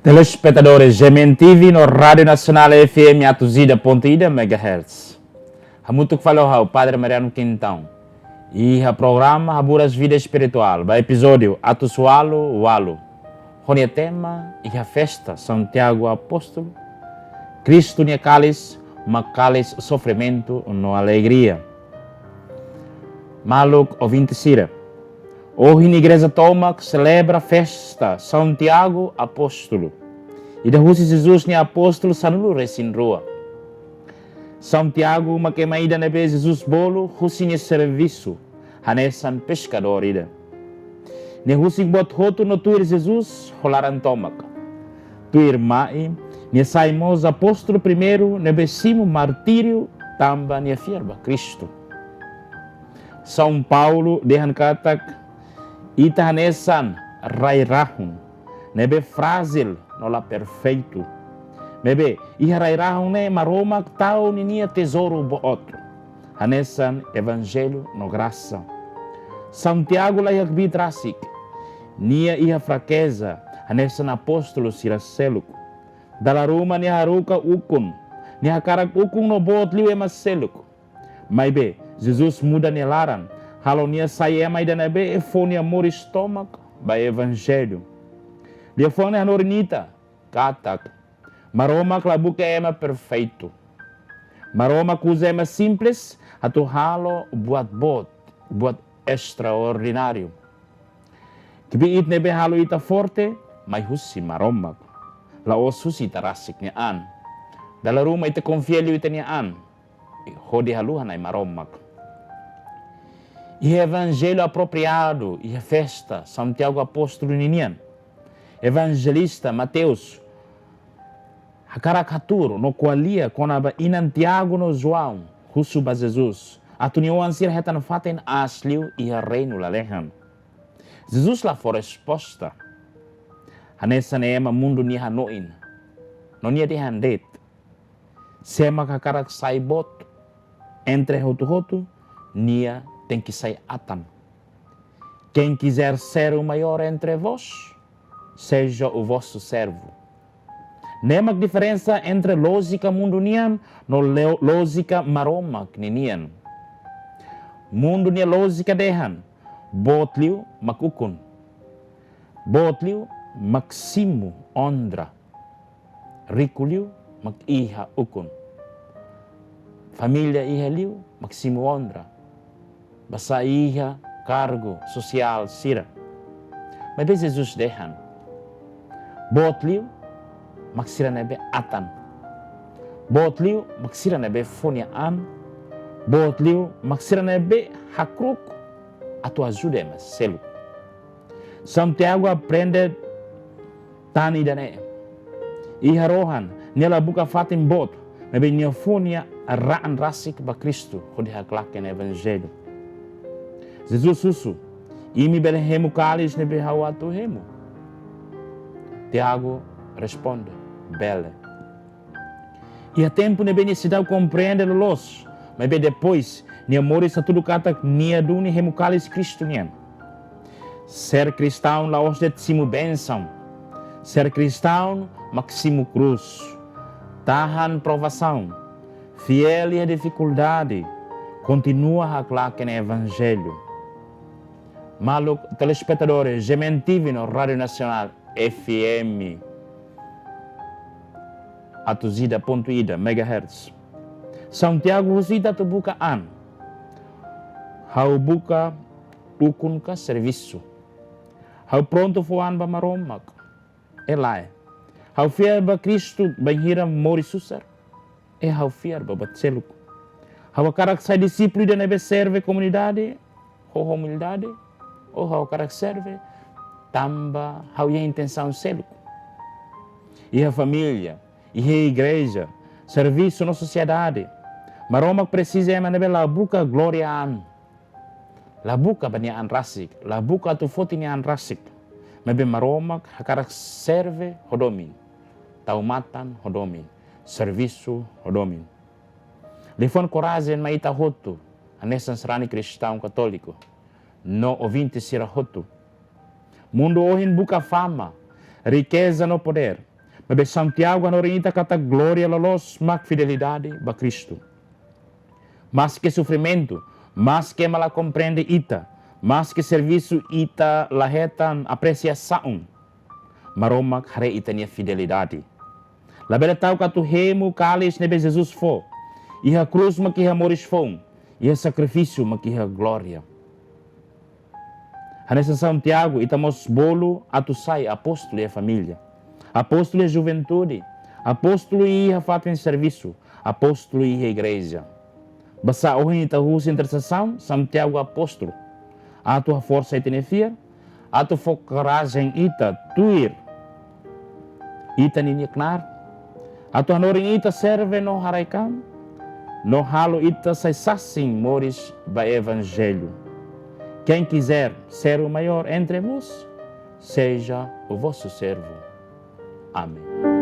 Telespectadores GMN no Rádio Nacional FM atuzida.ida MHz. Hamutuk falou ao Padre Mariano Quintão. E o programa Haburas Vida Espiritual. O episódio Atusualo Walo. Onde tema e a festa Santiago Apóstolo. Cristo nia cálice, mas cálice sofrimento no alegria. Maluk ouvinte Sira. Hoje na igreja Toma que celebra a festa Santiago Apóstolo. E da Rússia Jesus nem apóstolo sanulo resinroa. Santiago mas que maida na vez Jesus bolo Rússia serviço. Hanesan pescador ida. Ne Rússia bot roto no tuir Jesus rolaran tomac. Tuir mai ne saimos apóstolo primeiro ne besimo martírio tamba ne fierba Cristo. São Paulo dehan katak ita hanesan rairahun nebe frasil nola perfeito nebe iha rairahun ne maroma tau ninia tesouro boot hanesan evangelho no graça Santiago la yakbi trasik nia iha fraqueza hanesan apóstolo siraseluk dala Roma nia haruka ukun nia karak ukun no boot liu emaseluk maibe Jesus muda ne laran halonia saia mai da nebe e fone amor estômago ba evangelho. Dia fone a norinita katak. Maroma klabuke ema perfeito. Maroma kuza ema simples atu halo buat extraordinário. Kibi it nebe halo ita forte mai husi maroma. La osusi tarasik ni an. Dala ruma ita confielio ita ni an. Hodi haluhan ai maroma. E evangelho apropriado e a festa Santiago Apóstolo Ninian. Evangelista Mateus. A caricatura no qualia conaba inantiago no João. Husuba Jesus. A tunião ansir retan faten aslio e a reino la lehan. Jesus lá for resposta. Hanessa neema mundo ni hanoin. No nia de handet. Sema kakarak saibot. Entre hotu nia tem que sair atan. Quem quiser ser o maior entre vós, seja o vosso servo. Nema diferença entre lógica mundunian no lógica maroma ninian. Mundo nia lógica dehan, botliu makukun. Botliu maksimo ondra. Riculiu mak iha ukun. Família iha liu maksimo ondra. Basa iha cargo social sira. Mas bem Jesus dehan. Botliu maksira nebe atan. Botliu maksira nebe foniaan. Botliu maksira nebe hakruk atau ajuda mas selu. Santiago aprende tani dane. Iha rohan nela buka fatim bot. Nebe nyofonia raan rasik ba Cristo. Kodi haklaken evangelho. Jesus susu, imi bele hemu cálice nebe hawatu hemu. Tiago responde, bele. E a tempo nebe necessidade compreender los, mas bem depois, ni amor está tudo kata ni aduni hemu cálice Cristo niam. Ser cristão la os simu benção. Ser cristão maximo cruz. Tahan provação. Fiel e a dificuldade. Continua a claque no evangelho. Maluk telespectadores, GMN no Rádio Nacional FM atuzida.ida MHz. Santiago Husita tu buka an. Hau buka ukun ka serviço. Hau pronto foan ba maromak. Elai. Hau fiar ba Cristo banhira mori susar. E hau fiar ba batseluk. Hau karak sa discípulo da nebe serve comunidade. Ho humildade. Ou hau karak serve, tamba hau a intenção selo. E a família, e a igreja, serviço na sociedade. Maroma precisa emaneber la buka glória an. La buka bania an rasik, la buka tu foti an rasik. Mebe maroma karak serve hodomin. Taumatan hodomin, serviço hodomin. Lefon coragem maita hotu, anesan serani cristão católico. No ouvinte sira hotu. Mundo hoje busca fama, riqueza no poder. Mas Santiago anorinita kata glória lolos mak fidelidade ba Cristo. Mas que sofrimento, mas que mala compreende ita, mas que serviço ita lahetan apreciação, maromak hare ita nia fidelidade. Labela tau katu hemu kalis nebe Jesus fo, iha cruz makiha moris fong, iha sacrifício makiha glória. Hanessa Santiago itamos bolo atusai apóstolo e a família, apóstolo e a juventude, apóstolo e a fato em serviço, apóstolo e a igreja. Basta ohin itahus intercessão, Santiago apóstolo. Ato a força itenefia, ato focaragem ita tuir, ita niniknar, ato hanoring ita serve no haraikan, no halo ita sai sasing moris ba evangelho. Quem quiser ser o maior entre vós, seja o vosso servo. Amém.